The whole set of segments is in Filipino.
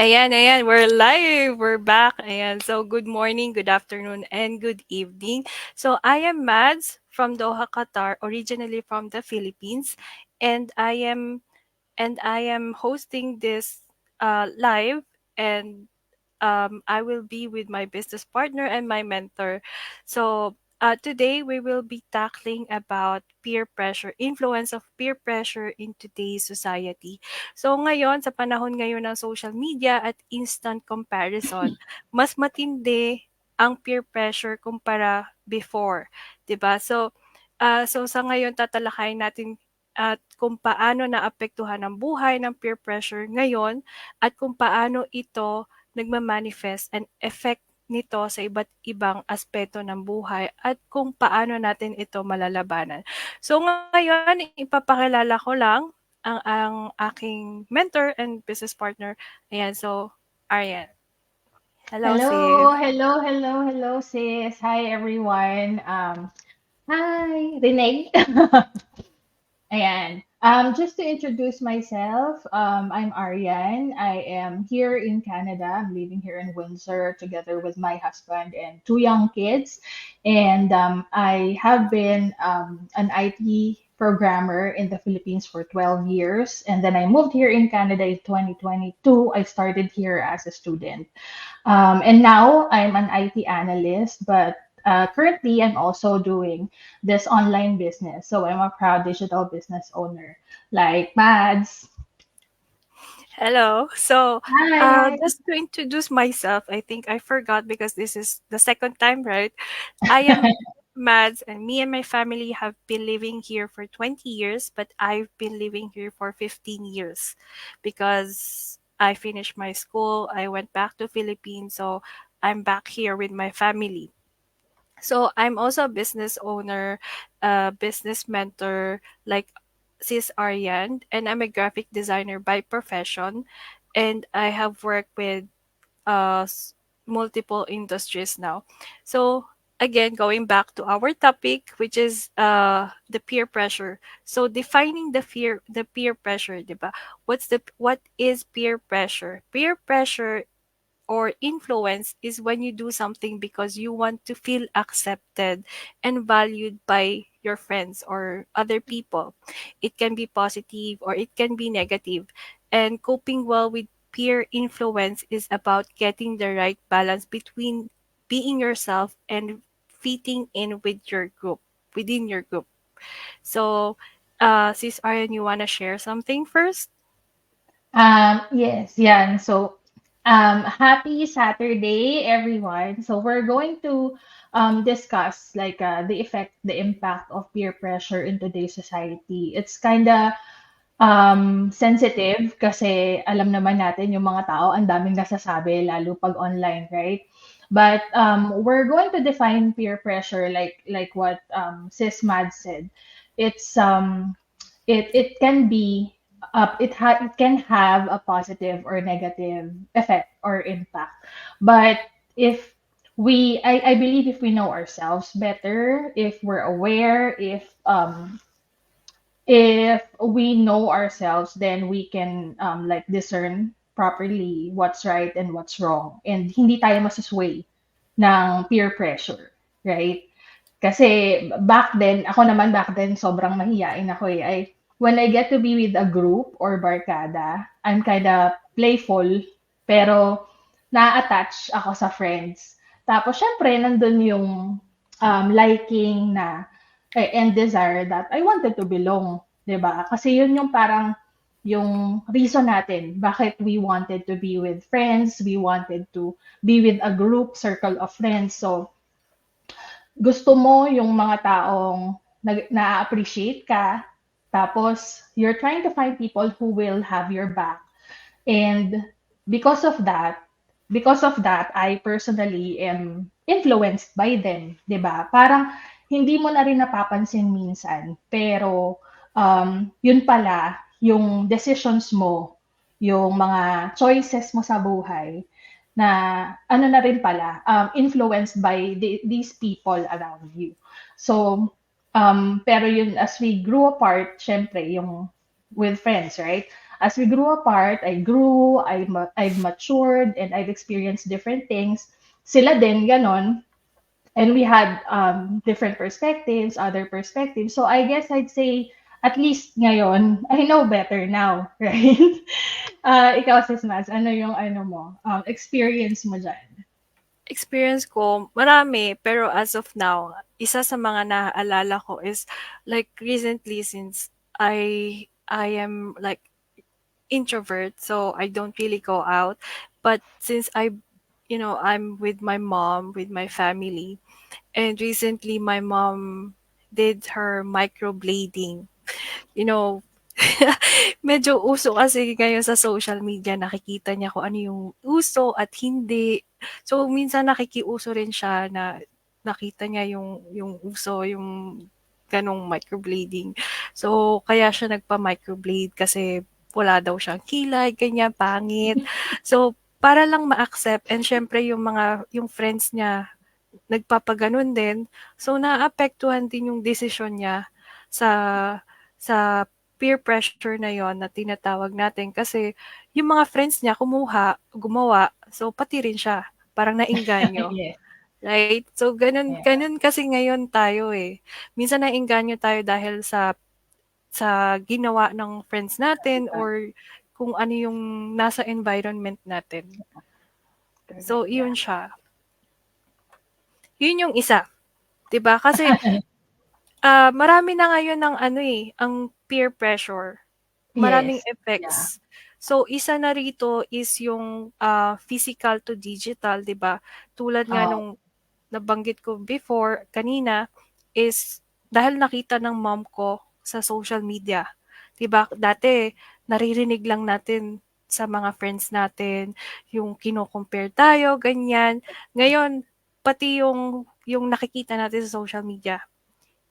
Ayan, we're live. We're back. Ayan, so good morning, good afternoon, and good evening. So I am Mads from Doha, Qatar, originally from the Philippines, and I am hosting this live, and I will be with my business partner and my mentor. So today we will be tackling about peer pressure, influence of peer pressure in today's society. So ngayon, sa panahon ngayon ng social media at instant comparison, mas matindi ang peer pressure kumpara before, 'di ba? So sa ngayon tatalakayin natin at kung paano naapektuhan ang buhay ng peer pressure ngayon at kung paano ito nagma-manifest and effect nito sa iba't ibang aspeto ng buhay at kung paano natin ito malalabanan. So ngayon, ipapakilala ko lang ang aking mentor and business partner. Ayan, so Arian. Hello, sis. Hello, sis. Hi, everyone. Hi, Renee. Ayan. Just to introduce myself, I'm Ariane. I am here in Canada. I'm living here in Windsor together with my husband and two young kids. And I have been an IT programmer in the Philippines for 12 years. And then I moved here in Canada in 2022. I started here as a student. And now I'm an IT analyst, but currently I'm also doing this online business. So I'm a proud digital business owner, like Mads. Hello. So, Hi. just to introduce myself, I think I forgot because this is the second time, right? I am Mads, and me and my family have been living here for 20 years, but I've been living here for 15 years because I finished my school, I went back to Philippines, so I'm back here with my family. So I'm also a business owner, a business mentor, like Sis Aryan, and I'm a graphic designer by profession. And I have worked with multiple industries now. So again, going back to our topic, which is the peer pressure. So defining the peer pressure, diba? What is peer pressure? Peer pressure or influence is when you do something because you want to feel accepted and valued by your friends or other people. It can be positive or it can be negative. And coping well with peer influence is about getting the right balance between being yourself and fitting in with your group, within your group. So, Sis Aryan, you want to share something first? Yes, yeah. So, happy Saturday, everyone. So we're going to discuss like the effect, the impact of peer pressure in today's society. It's kind of sensitive kasi alam naman natin yung mga tao, ang daming nasasabi, lalo pag online, right? But we're going to define peer pressure like what Sis Mad said. It's it can be it can have a positive or negative effect or impact. But if I believe if we know ourselves better, if we're aware, if we know ourselves, then we can like discern properly what's right and what's wrong. And hindi tayo masasway ng peer pressure, right? Kasi back then, sobrang mahiyain ako eh. When I get to be with a group or barkada, I'm kind of playful, pero na-attach ako sa friends. Tapos, syempre, nandun yung liking na and desire that I wanted to belong, 'di ba? Kasi yun yung parang yung reason natin bakit we wanted to be with friends, we wanted to be with a group, circle of friends. So, gusto mo yung mga taong na-appreciate ka, tapos you're trying to find people who will have your back. And because of that, I personally am influenced by them, 'di ba? Parang hindi mo na rin napapansin minsan, pero yun pala, yung decisions mo, yung mga choices mo sa buhay, na ano na rin pala, influenced by these people around you. So, pero yun, as we grew apart, syempre, yung with friends, right? as we grew apart, I grew, I've matured, and I've experienced different things. Sila din, ganon. And we had different perspectives, other perspectives. So I guess I'd say, at least ngayon, I know better now, right? Ikaw, Sis Mads, ano yung ano mo, experience mo dyan? Experience ko, marami, pero as of now, isa sa mga naaalala ko is like recently since I am like introvert, so I don't really go out. But since I'm with my mom, with my family, and recently my mom did her microblading. You know, medyo uso kasi ngayon sa social media, nakikita niya kung ano yung uso at hindi. So, minsan nakikiuso rin siya na nakita niya yung uso, yung ganong microblading. So, kaya siya nagpa-microblade kasi wala daw siyang kilay, ganyan, pangit. So, para lang ma-accept and syempre yung friends niya nagpapaganon din. So, naaapektuhan din yung desisyon niya sa sa peer pressure na yon na tinatawag natin kasi yung mga friends niya gumawa, so pati rin siya, parang naengganyo, Yes, right? So ganun yeah, ganun kasi ngayon tayo, eh. Minsan naengganyo tayo dahil sa ginawa ng friends natin correct, or kung ano yung nasa environment natin. correct, So yeah. iyon siya. Yun yung isa, 'di ba? Kasi marami na ngayon ng ano, eh, ang peer pressure, maraming Yes, yeah. effects. So, isa na rito is yung, physical to digital, 'di ba? Tulad nga Oh, nung nabanggit ko before, kanina, is dahil nakita ng mom ko sa social media. 'Di ba, dati naririnig lang natin sa mga friends natin yung kino-compare tayo, ganyan. Ngayon, pati yung nakikita natin sa social media.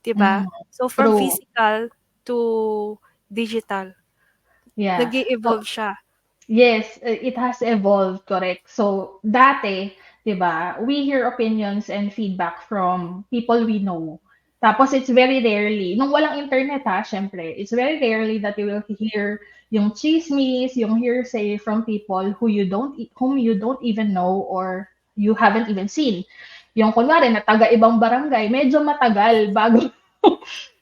'Di ba? mm, So, from true. physical to digital, Yeah. So, nag-e-evolve siya. yes, it has evolved, correct. So, dati, 'di ba, we hear opinions and feedback from people we know. Tapos it's very rarely, nung walang internet ha, syempre, it's very rarely that you will hear yung chismis, yung hearsay from people whom you don't even know or you haven't even seen. Yung kunwari na taga ibang barangay, medyo matagal bago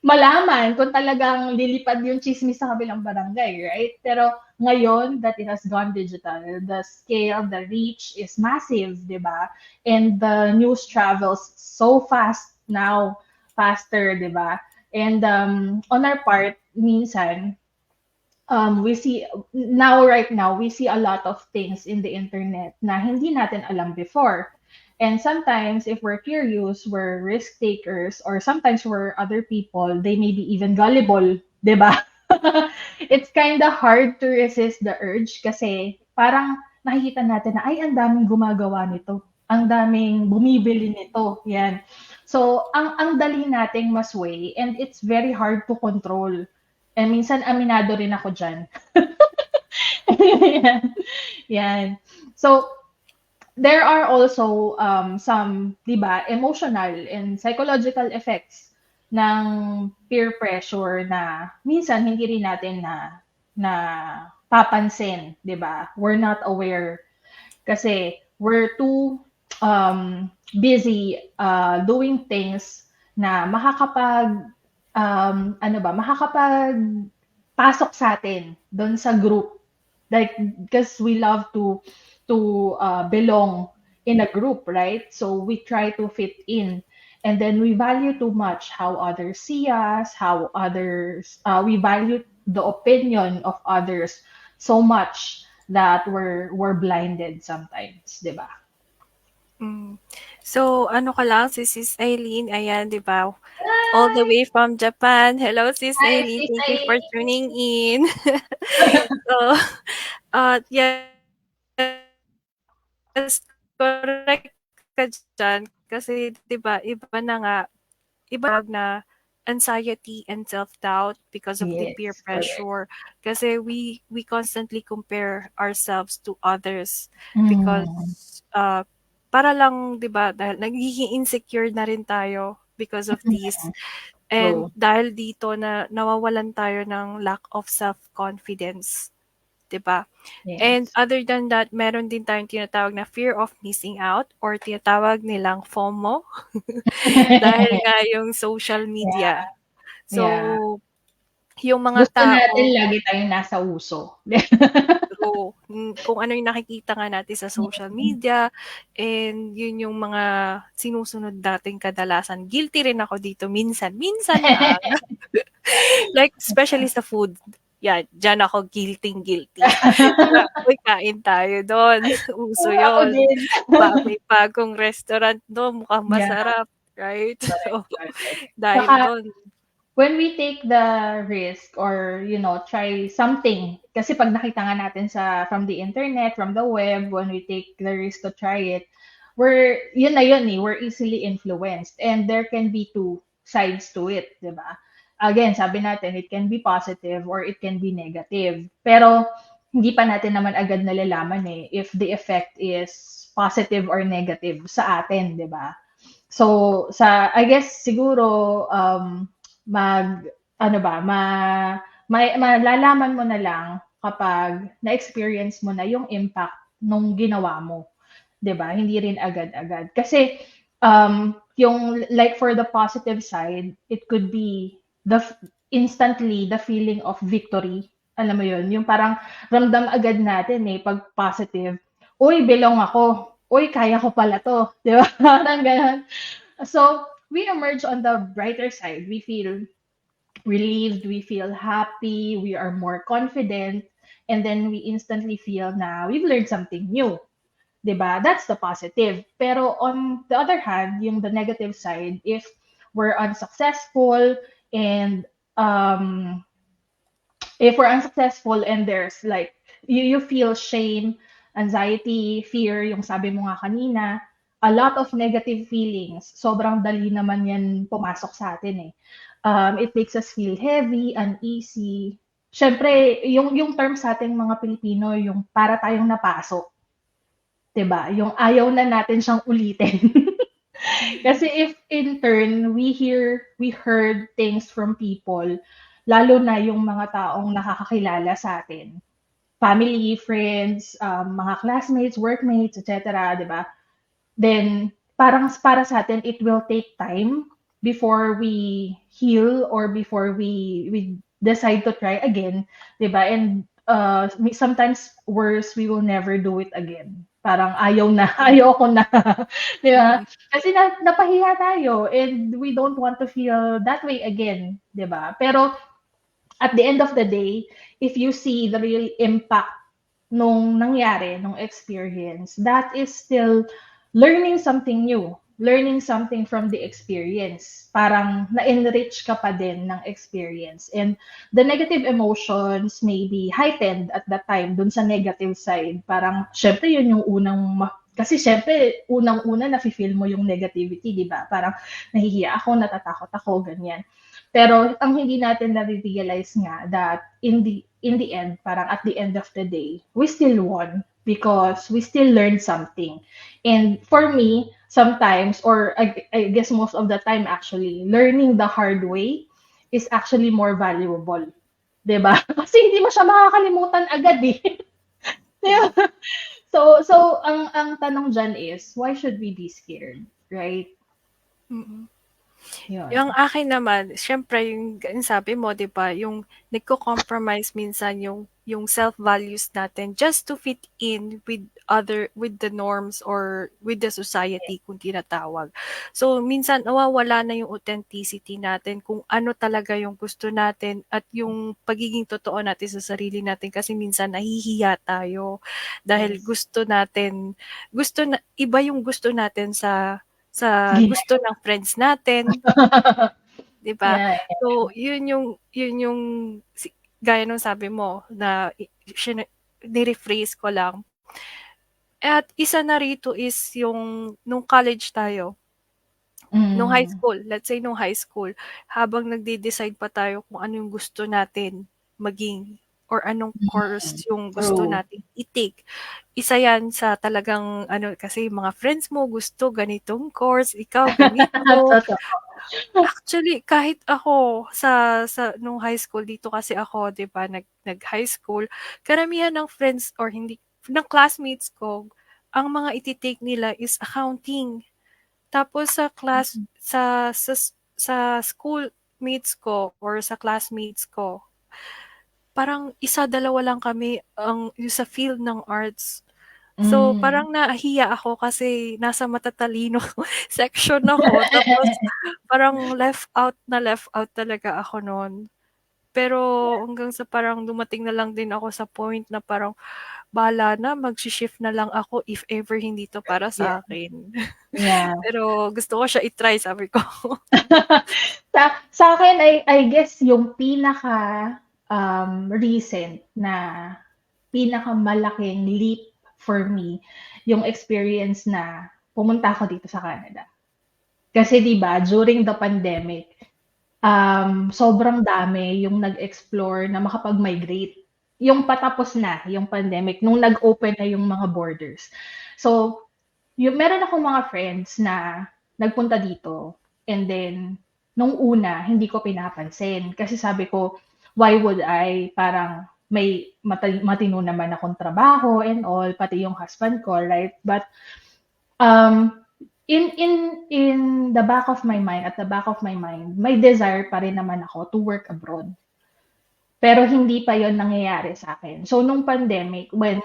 malaman kung talagang lilipad yung chismis sa kabilang barangay, right? Pero ngayon that it has gone digital, the scale, the reach is massive, di ba? And the news travels so fast now, faster, di ba? And on our part, minsan, we see now, right now, we see a lot of things in the internet na hindi natin alam before. And sometimes, if we're curious, we're risk takers, or sometimes we're other people, they may be even gullible, di ba? It's kind of hard to resist the urge kasi parang nakikita natin na, ay, ang daming gumagawa nito. Ang daming bumibili nito. Yan. So, ang dali nating masway and it's very hard to control. And minsan aminado rin ako dyan. Yan. Yan. So, there are also some, di ba, emotional and psychological effects ng peer pressure na minsan hindi rin natin na papansin, di ba? We're not aware kasi we're too busy doing things na makakapag pasok sa atin doon sa group. Like, because we love to belong in a group, right? So we try to fit in. And then we value too much how others see us, we value the opinion of others so much that we're blinded sometimes, di ba? Hmm. So, ano ka lang, si Sis Eileen, ayan, 'di ba, all the way from Japan. Hello, Sis Hi, Eileen, sis thank you for Eileen. tuning in. So, yes, correct ka diyan kasi 'di ba iba na nga, iba na anxiety and self-doubt because of the peer Yes, correct. pressure. Kasi we constantly compare ourselves to others because, Mm, para lang 'di ba dahil nagiging insecure na rin tayo because of this. And true. dahil dito na nawawalan tayo ng lack of self-confidence. 'di ba? And Yes. other than that, meron din tayong tinatawag na fear of missing out or tinatawag nilang FOMO dahil nga yung social Yeah, media. yeah. So, yung mga Gusto natin tao lagi tayong nasa uso. true, kung ano yung nakikita nga natin sa social media and yun yung mga sinusunod natin kadalasan. Guilty rin ako dito minsan, minsan lang. Like especially sa food, yan, diyan ako guilting-guilty. Uy, kain tayo dun, uso Ako yun. din. May bagong restaurant dun, mukhang Yeah, masarap, right? correct, So, correct. dahil Saka dun when we take the risk or, try something, kasi pag nakita nga natin from the internet, from the web, when we take the risk to try it, yun na yun eh, we're easily influenced. And there can be two sides to it, di ba? Again, sabi natin, it can be positive or it can be negative. Pero, hindi pa natin naman agad nalalaman eh, if the effect is positive or negative sa atin, di ba? So, I guess siguro, mag, ano ba, malalaman mo na lang kapag na-experience mo na yung impact nung ginawa mo. 'Di ba? Hindi rin agad-agad. Kasi, yung, like for the positive side, it could be instantly the feeling of victory. Alam mo yun? Yung parang ramdam agad natin eh, pag positive. Uy, belong ako. Uy, kaya ko pala to. Di ba? Parang ganun. So we emerge on the brighter side. We feel relieved, we feel happy, we are more confident, and then we instantly feel now we've learned something new. 'Di ba? That's the positive. Pero on the other hand, yung the negative side, if we're unsuccessful and um if we're unsuccessful and there's like you feel shame, anxiety, fear, yung sabi mo nga kanina, a lot of negative feelings. Sobrang dali naman yan pumasok sa atin eh. It makes us feel heavy, uneasy. Siyempre, yung term sa ating mga Pilipino, yung para tayong napaso. 'Di ba? Yung ayaw na natin siyang ulitin. mm, Kasi if in turn we heard things from people, lalo na yung mga taong nakakakilala sa atin, family, friends, mga classmates, workmates, etc., 'di ba? Then parang para sa atin it will take time before we heal or before we decide to try again, 'di ba? And sometimes worse, we will never do it again. Parang ayaw na, ayaw ko na. 'Di ba? mm, Kasi napahiya tayo and we don't want to feel that way again, 'di ba? Pero at the end of the day, if you see the real impact nung nangyari, nung experience, that is still learning something new, learning something from the experience. Parang na-enrich ka pa din ng experience. And the negative emotions may be heightened at that time, dun sa negative side. Parang, syempre yun yung kasi syempre, unang-una na-feel mo yung negativity, di ba? Parang nahihiya ako, natatakot ako, ganyan. Pero ang hindi natin na-realize nga that in the end, parang at the end of the day, we still won because we still learned something. And for me, sometimes, or I guess most of the time actually, learning the hard way is actually more valuable. 'Di ba? Kasi hindi mo siya makakalimutan agad eh. 'Di mm, ba? So ang tanong diyan is, why should we be scared? Right? mm. Yung Yun. akin naman, siyempre yung sabi mo 'di ba, yung nagko-compromise minsan yung self-values natin just to fit in with the norms or with the society kung tinatawag. So, minsan nawawala na yung authenticity natin kung ano talaga yung gusto natin at yung pagiging totoo natin sa sarili natin kasi minsan nahihiya tayo dahil Yes. gusto na iba yung gusto natin sa Gina. gusto ng friends natin, 'di ba? Yeah. So, yun yung gaya nung sabi mo na ni-rephrase ko lang. At isa na rito is yung nung college tayo, nung high Mm. school, let's say nung high school, habang nagde-decide pa tayo kung ano yung gusto natin maging or anong course yung gusto True. nating i-take. Isa yan sa talagang ano, kasi mga friends mo gusto ganitong course, ikaw ganito. Totoo. Actually, kahit ako sa nung high school dito kasi ako 'di ba nag-high school, karamihan ng friends or hindi ng classmates ko, ang mga ite-take nila is accounting. Tapos sa schoolmates ko or sa classmates ko, parang isa, dalawa lang kami yung sa field ng arts. So, Hmm. parang nahiya ako kasi nasa matatalino section ako tapos parang left out talaga ako nun. Pero hanggang sa parang dumating na lang din ako sa point na parang bahala na magshi-shift na lang ako if ever hindi 'to para Yeah. sa akin. Yeah. Pero gusto ko siya i-try sabi ko. Sa akin I guess yung recent na pinakamalaking leap for me, yung experience na pumunta ako dito sa Canada. Kasi 'di ba during the pandemic, sobrang dami yung nag-explore na makapag-migrate. Yung patapos na yung pandemic, nung nag-open na yung mga borders. So, yung meron akong mga friends na nagpunta dito and then nung una hindi ko pinapansin kasi sabi ko, why would I? Parang may matino naman akong trabaho and all, pati yung husband ko, right? But um, in the back of my mind, at the back of my mind, may desire pa rin naman ako to work abroad. Pero hindi pa yon nangyayari sa akin. So, nung pandemic, when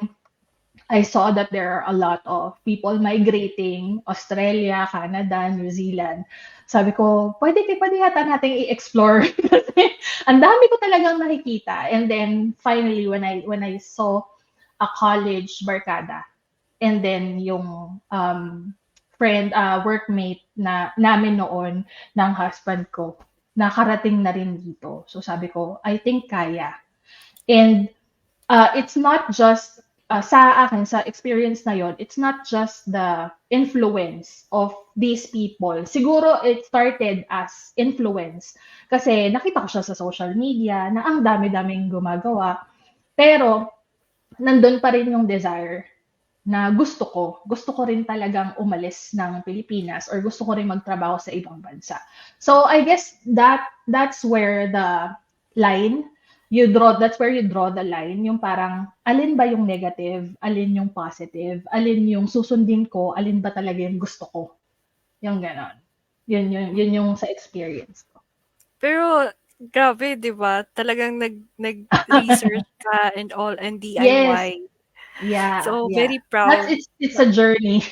I saw that there are a lot of people migrating, Australia, Canada, New Zealand. Sabi ko, pwede yata nating i-explore kasi ang dami ko talagang nakikita. And then finally when I saw a college barkada and then yung workmate na namin noon ng husband ko, nakarating na rin dito. So sabi ko, I think kaya. And it's not just sa akin, sa experience na yon, it's not just the influence of these people. Siguro it started as influence kasi nakita ko siya sa social media na ang dami-daming gumagawa. Pero nandun pa rin yung desire na gusto ko rin talagang umalis ng Pilipinas or gusto ko rin magtrabaho sa ibang bansa. So I guess that's where the line that's where you draw the line, yung parang alin ba yung negative, alin yung positive, alin yung susundin ko, alin ba talaga yung gusto ko. Yung ganon. Yun yung sa experience ko. Pero grabe 'di ba, talagang nag-research ka and all and Yes. DIY. Yeah, So, yeah. very proud. It's a journey.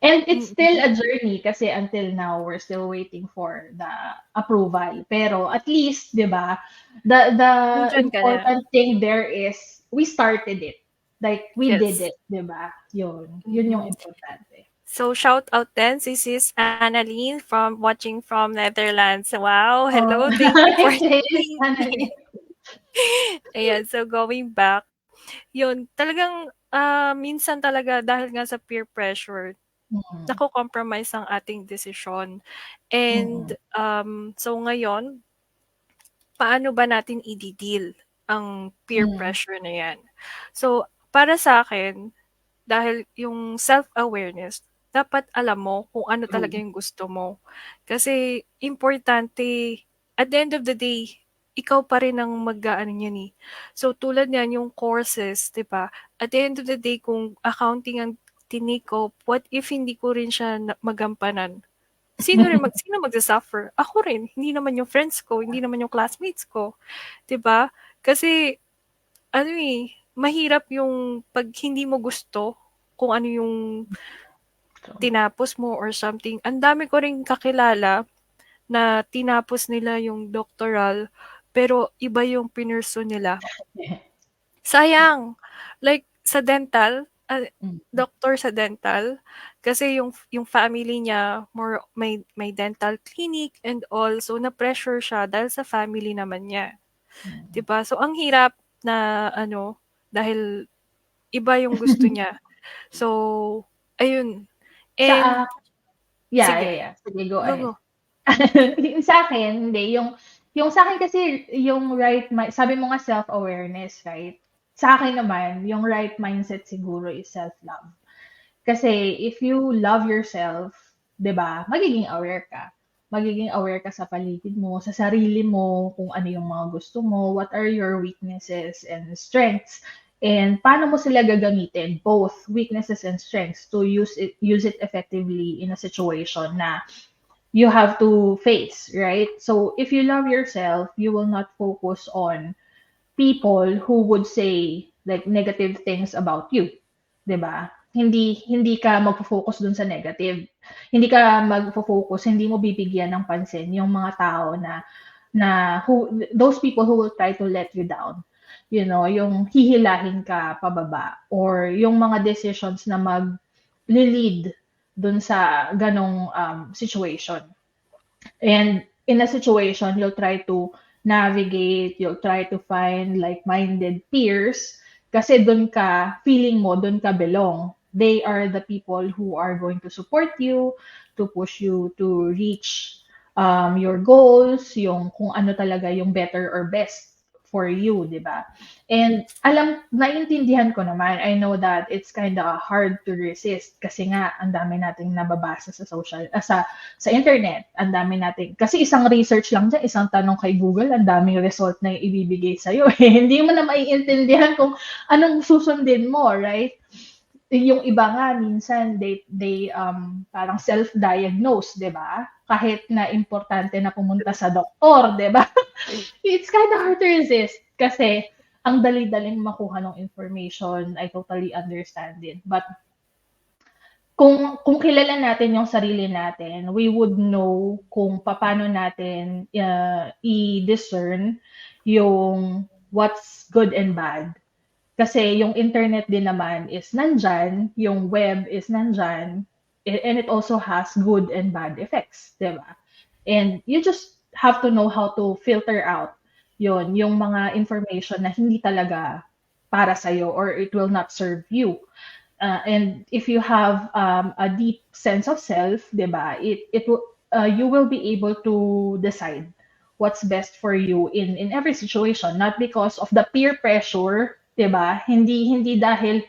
And it's still Mm. a journey kasi until now we're still waiting for the approval. Pero at least, 'di ba? The Nandiyan ka na. important thing there is we started it. Like we did Yes. it, 'di ba? Yun yung Mm. importante. So, shout out then si Sis Annalyn from watching from Netherlands. Wow, Oh, hello, thank you for thanks, tuning in. Annalyn. Ayan, so going back, yun, talagang, minsan talaga dahil nga sa peer pressure, Mm, nako-compromise ang ating desisyon. And, mm, so ngayon, paano ba natin i-de-deal ang peer mm, pressure na yan? So, para sa akin, dahil yung self-awareness, dapat alam mo kung ano talaga true. yung gusto mo. Kasi importante, at the end of the day, ikaw pa rin ang mag-aano niyan eh. So tulad niyan yung courses, 'di ba? At the end of the day, kung accounting ang tinake ko, what if hindi ko rin siya magampanan? Sino magsa-suffer? Ako rin, hindi naman yung friends ko, hindi naman yung classmates ko, 'di ba? Kasi ano eh, mahirap yung 'pag hindi mo gusto kung ano yung True. tinapos mo or something. Ang dami ko ring kakilala na tinapos nila yung doctoral, pero iba yung pinursue nila. Yeah. Sayang! Like sa dental, Mm, doctor sa dental, kasi yung family niya may dental clinic and all, so na-pressure siya dahil sa family naman niya, 'di mm. ba? So ang hirap na ano, dahil iba yung gusto niya. So, ayun. Sa And yeah, sige, yeah, yeah. Sige, go go, ahead. go. Yung sa'kin hindi, yung sa'kin kasi yung sabi mo nga self-awareness, right? Sa'kin naman, yung right mindset siguro is self-love. Kasi if you love yourself, 'di ba, magiging aware ka. magiging aware ka sa paligid mo, sa sarili mo, kung ano yung mga gusto mo, what are your weaknesses and strengths, and paano mo sila gagamitin, both weaknesses and strengths, to use it effectively in a situation na you have to face, right? So if you love yourself, you will not focus on people who would say like negative things about you, 'di ba? Hindi ka magfo-focus dun sa negative. Hindi ka magfo-focus, hindi mo bibigyan ng pansin yung mga tao na those people who will try to let you down. You know, yung hihilahin ka pababa or yung mga decisions na mag-lead dun sa ganong situation. And in a situation, you'll try to navigate, you'll try to find like-minded peers kasi dun ka, feeling mo, dun ka belong. They are the people who are going to support you, to push you to reach your goals, yung kung ano talaga yung better or best for you, di ba? And naiintindihan ko naman, I know that it's kind of hard to resist kasi nga, ang dami nating nababasa sa sa internet, ang dami nating, kasi isang research lang dyan, isang tanong kay Google, ang daming result na ibibigay sa'yo. Hindi mo na maiintindihan kung anong susundin mo, right? Yung iba nga, minsan, they parang self-diagnose, di ba? Kahit na importante na pumunta sa doktor, di ba? It's kind of hard to resist kasi ang dali-daling makuha ng information. I totally understand it. But kung kilala natin yung sarili natin, we would know kung paano natin i-discern yung what's good and bad. Kasi yung internet din naman is nandyan, yung web is nandyan, and it also has good and bad effects, di ba? And you just have to know how to filter out yung mga information na hindi talaga para sa'yo or it will not serve you. And if you have a deep sense of self, di ba, you will be able to decide what's best for you in every situation, not because of the peer pressure, 'di ba? Hindi dahil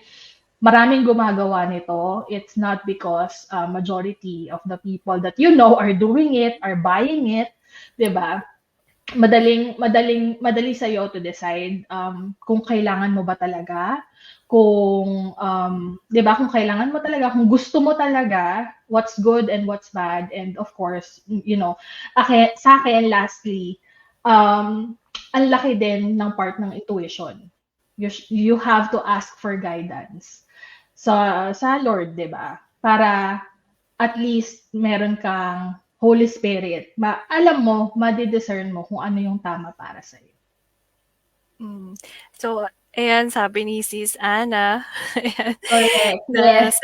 maraming gumagawa nito. It's not because majority of the people that you know are doing it, are buying it, 'di ba? Madali sa iyo to decide kung kailangan mo ba talaga, kung 'di ba, kung kailangan mo talaga, kung gusto mo talaga, what's good and what's bad, and of course, you know, sa akin lastly, ang laki din ng part ng intuition. You have to ask for guidance sa Lord, 'di ba? Para at least meron kang Holy Spirit. Alam mo, madi-discern mo kung ano yung tama para sa iyo. So, ayan, sabi ni Sis Anna, Correct. na Yes.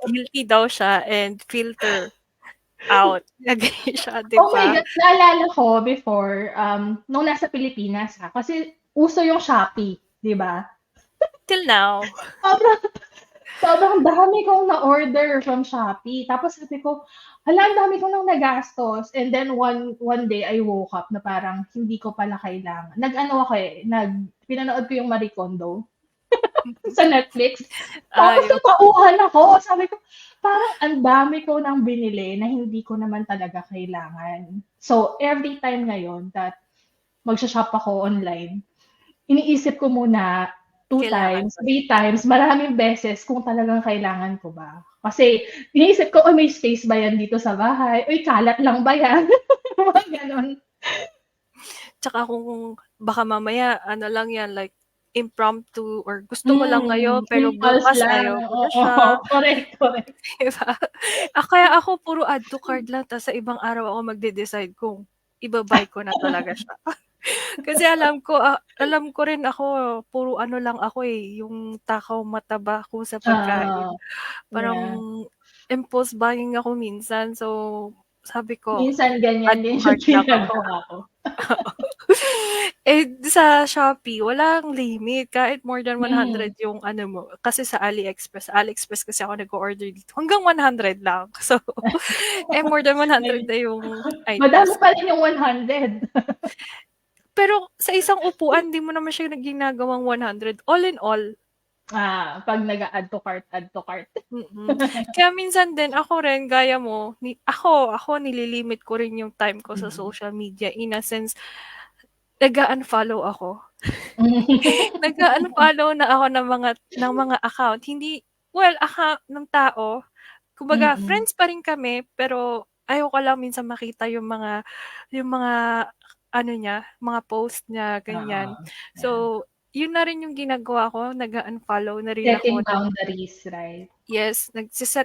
guilty daw siya and filter out. Lagay siya, di Oh my ba? God, naalala ko before, nung nasa Pilipinas kasi uso yung Shopee, di ba? Till now. Sobrang dami kong na-order from Shopee. Tapos sabi ko, hala, ang dami kong nang nagastos. And then one day I woke up na parang hindi ko pala kailangan. Nag-ano ako pinanood ko yung Marie Kondo sa Netflix. Tapos Ayun. natauhan ako. Sabi ko, parang ang dami ko nang binili na hindi ko naman talaga kailangan. So, every time ngayon that magsha-shop ako online, iniisip ko muna 2 Kailangan times, ko. 3 times, maraming beses kung talagang kailangan ko ba. Kasi iniisip ko, may space ba yan dito sa bahay? Uy, kalat lang ba yan? Mga ganon. Tsaka kung baka mamaya, ano lang yan, like, impromptu or gusto mo lang ngayon pero Impulse bukas lang. ayaw mo na Oo, siya, correct. diba? Kaya ako puro add to cart lang tapos sa ibang araw ako magde-decide kung iba-buy ko na talaga siya. Kasi alam ko rin ako, puro ano lang ako yung takaw mataba ako sa pagkain. Parang Yeah. impulse buying ako minsan. So, sabi ko, Minsan add ganyan to din yung cart na lang. ginagawa ko. Sa Shopee, walang limit. Kahit more than 100 Mm. yung ano mo. Kasi sa AliExpress kasi ako nag-order dito. Hanggang 100 lang. So, more than 100 na yung Madami items. pa rin yung 100. Pero sa isang upuan, di mo naman siya ginagawang 100. All in all, Pag nag-a-add to cart, add to cart. Mm. Kaya minsan din ako rin gaya mo, ako nililimit ko rin yung time ko sa Mm. social media in a sense, nag-a-unfollow ako. Mm. Nag-a-unfollow na ako ng mga account, hindi well, account ng tao, kumbaga Mm. friends pa rin kami, pero ayoko lang minsan makita yung mga ano niya, mga post niya, ganyan. Oo. Yeah. So, yun na rin yung ginagawa ko, nag-a-unfollow na rin Setting ako ng boundaries, right? yes,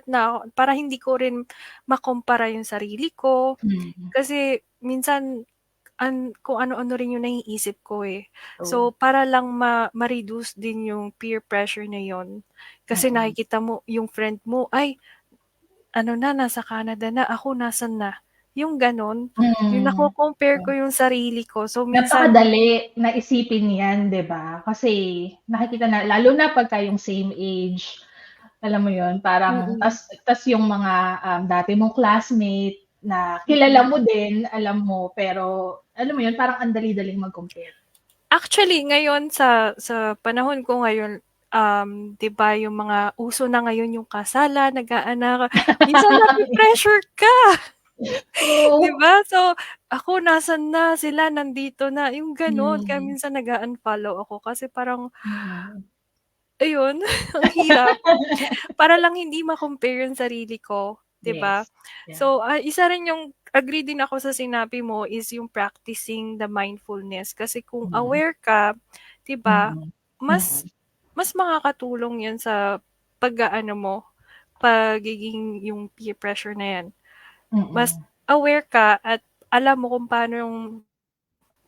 na ako para hindi ko rin makumpara yung sarili ko. Mm. Kasi minsan kung ano-ano rin yung naiisip ko, eh. True. So, para lang ma-reduce din yung peer pressure na yun, kasi Mm. nakikita mo yung friend mo, ay ano na, nasa Canada na, ako nasaan na? Yung gano'n, yung Mm. nako-compare ko yung sarili ko. So, minsan Napakadali na isipin 'yan, 'di ba? Kasi nakikita na lalo na pagka yung same age, alam mo 'yun, parang mm, tas yung mga, dati mong classmate na kilala mm. mo din, alam mo, pero alam mo 'yun, parang ang dali-daling mag-compare. Actually ngayon sa panahon ko ngayon, 'di ba yung mga uso na ngayon yung kasalan, nag-aanak, minsan nape-pressure ka. 'Di True. ba? So, ako nasaan na, sila nandito na, yung gano'n. Kaya Mm. minsan nag-a-unfollow ako kasi parang Mm. ayun, ang hirap. Para lang hindi ma-compare yung sarili ko, 'di ba? Yes. Yeah. So, isa rin yung agree din ako sa sinabi mo is yung practicing the mindfulness kasi kung Mm. aware ka, 'di ba, Mm. mas Mm. mas makakatulong 'yan sa pag-aano mo, pagiging yung peer pressure na 'yan. Mas Mm. aware ka at alam mo kung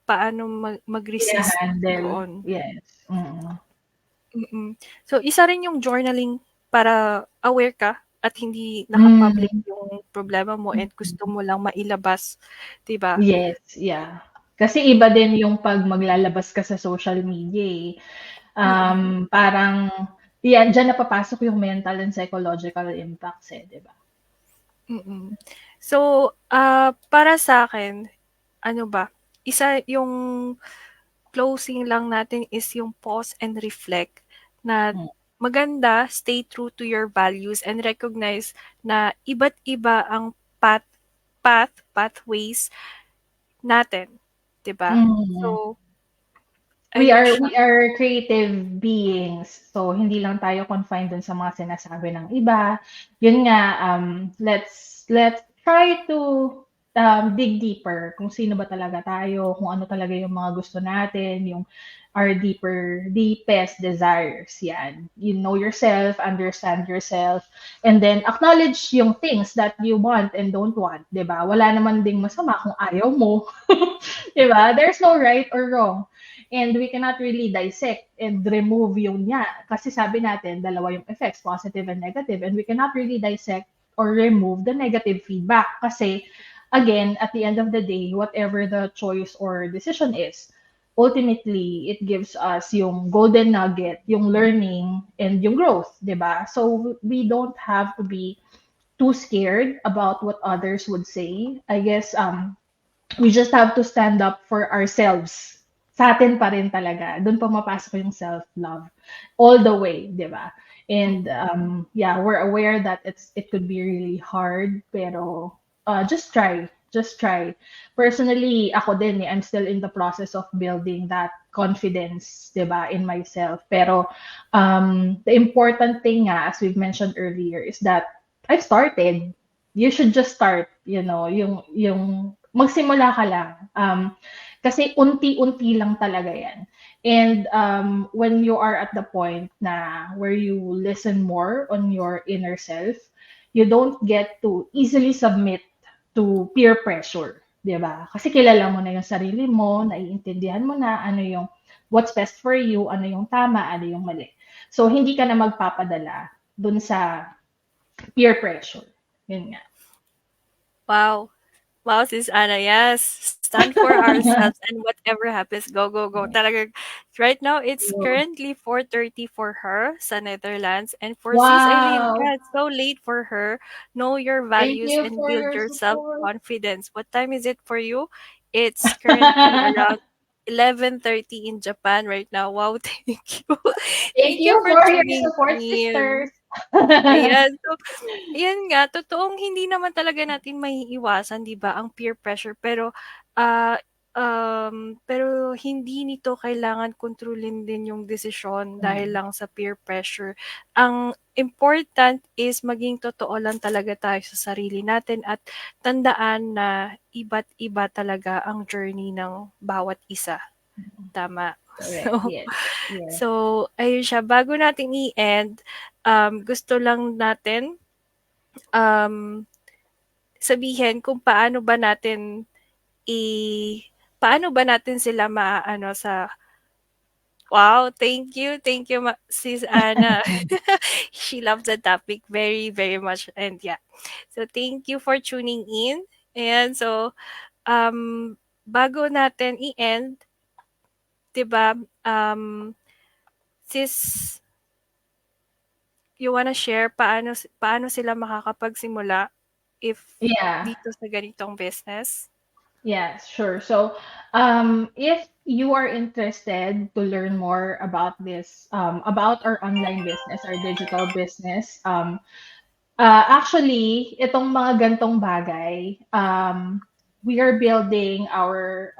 paano mag-resist Hina-handle, doon. yes. Mm. Mm. So, isa rin yung journaling para aware ka at hindi naka-public Hmm. yung problema mo and gusto Mm. mo lang mailabas, 'di ba? Yes, yeah. Kasi iba din yung 'pag maglalabas ka sa social media, eh. Mm, Parang 'yan, diyan na papasok yung mental and psychological impacts, eh, 'di ba? mm. So, para sa'kin, ano ba, isa yung closing lang natin is yung pause and reflect na Hmm. maganda, stay true to your values and recognize na iba't iba ang pathways natin, 'di ba? Mm. So, We ayun are siya. we are creative beings. So, hindi lang tayo confined dun sa mga sinasabi ng iba. Yun nga, let's try to, dig deeper kung sino ba talaga tayo, kung ano talaga yung mga gusto natin, yung our deepest desires, yan. You know yourself, understand yourself, and then acknowledge yung things that you want and don't want, 'di ba? Wala naman ding masama kung ayaw mo, 'di ba? There's no right or wrong. And we cannot really dissect and remove yung niya. Kasi sabi natin, dalawa yung effects, positive and negative. And we cannot really dissect or remove the negative feedback. Kasi, again, at the end of the day, whatever the choice or decision is, ultimately, it gives us yung golden nugget, yung learning, and yung growth, di ba? So, we don't have to be too scared about what others would say. I guess we just have to stand up for ourselves. Sa atin pa rin talaga. Doon pumapasok yung self-love. All the way, di ba? And yeah, we're aware that it could be really hard, pero just try. Just try. Personally, ako din, I'm still in the process of building that confidence, di ba, in myself. Pero the important thing nga, as we've mentioned earlier, is that I've started. You should just start, yung magsimula ka lang. Kasi unti-unti lang talaga yan. And when you are at the point na where you listen more on your inner self, you don't get to easily submit to peer pressure. 'Di ba? Kasi kilala mo na yung sarili mo, naiintindihan mo na ano yung what's best for you, ano yung tama, ano yung mali. So, hindi ka na magpapadala dun sa peer pressure. Yun nga. Wow. Wow, Sis Ana, yes. Stand for ourselves and whatever happens, go, go, go. Talagang right now, it's currently 4:30 for her sa Netherlands. And for Sis Eileen, Wow! yeah, it's so late for her. Know your Thank values you and for build your your support. self-confidence. What time is it for you? It's currently around. 11:30 in Japan right now. Wow, thank you. Thank Thank you you for for your tuning support, sisters. in. Ayan. So, ayan nga, totoong hindi naman talaga natin maiiwasan, 'di ba, ang peer pressure. Ah, pero hindi nito kailangan kontrolin din yung desisyon dahil Mm, lang sa peer pressure. Ang important is maging totoo lang talaga tayo sa sarili natin at tandaan na iba't iba talaga ang journey ng bawat isa, mm. tama. Correct. So Yes. Yes. so ayun siya, bago natin i-end, gusto lang natin um, sabihin kung i paano ba natin sila maaano sa wow, thank you sis Anna. She loves the topic very, very much and yeah. So thank you for tuning in. And so bago natin i-end, 'di ba? Sis, you wanna share paano sila makakapagsimula if Yeah. dito sa ganitong business? Yes, sure. So, if you are interested to learn more about this, about our online business, our digital business, actually, itong mga gantong bagay, we are building our,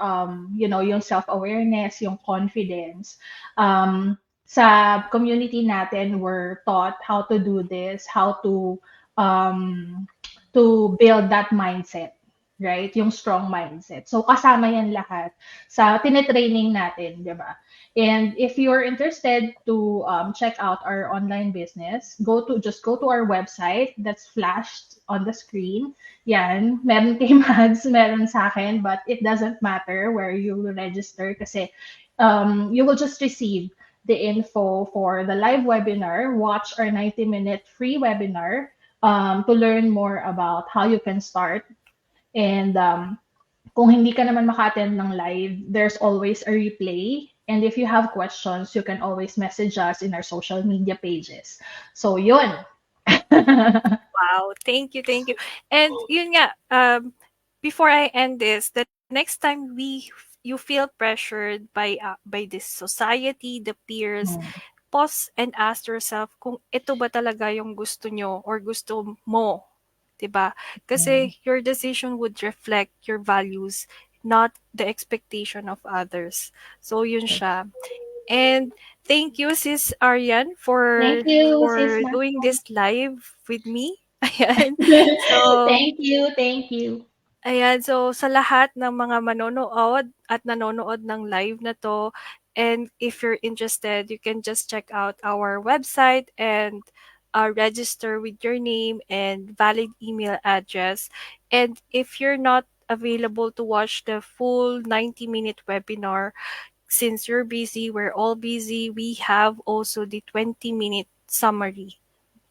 yung self-awareness, yung confidence. Sa community natin, we're taught how to do this, how um, to build that mindset, right? Yung strong mindset. So, kasama yan lahat sa tinetraining natin, di ba? And if you're interested to check out our online business, just go to our website that's flashed on the screen. Yan, meron kay Mads, meron sa akin, but it doesn't matter where you register kasi you will just receive the info for the live webinar, watch our 90-minute free webinar to learn more about how you can start. And kung hindi ka naman maka-attend ng live, there's always a replay. And if you have questions, you can always message us in our social media pages. So, yun. Wow, thank you, thank you. And yun nga, before I end this, the next time you feel pressured by this society, the peers, pause and ask yourself kung ito ba talaga yung gusto nyo or gusto mo, 'di ba? Mm. Kasi your decision would reflect your values, not the expectation of others. So yun siya. And thank you Sis Aryan Thank you, Sis for Ma. doing this live with me. Ayan. So Thank you, thank you. Ayan, so sa lahat ng mga manonood at nanonood ng live na 'to, and if you're interested, you can just check out our website and, register with your name and valid email address. And if you're not available to watch the full 90-minute webinar, since you're busy, we're all busy, we have also the 20-minute summary.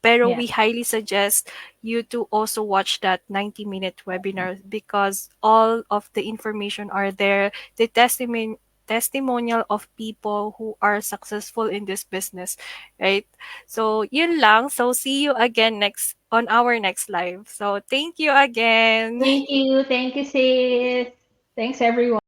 Pero Yeah. we highly suggest you to also watch that 90-minute webinar because all of the information are there, the testimonial of people who are successful in this business, right? So, yun lang. So, see you again next on our next live. So, thank you again. Thank you, sis. Thanks, everyone.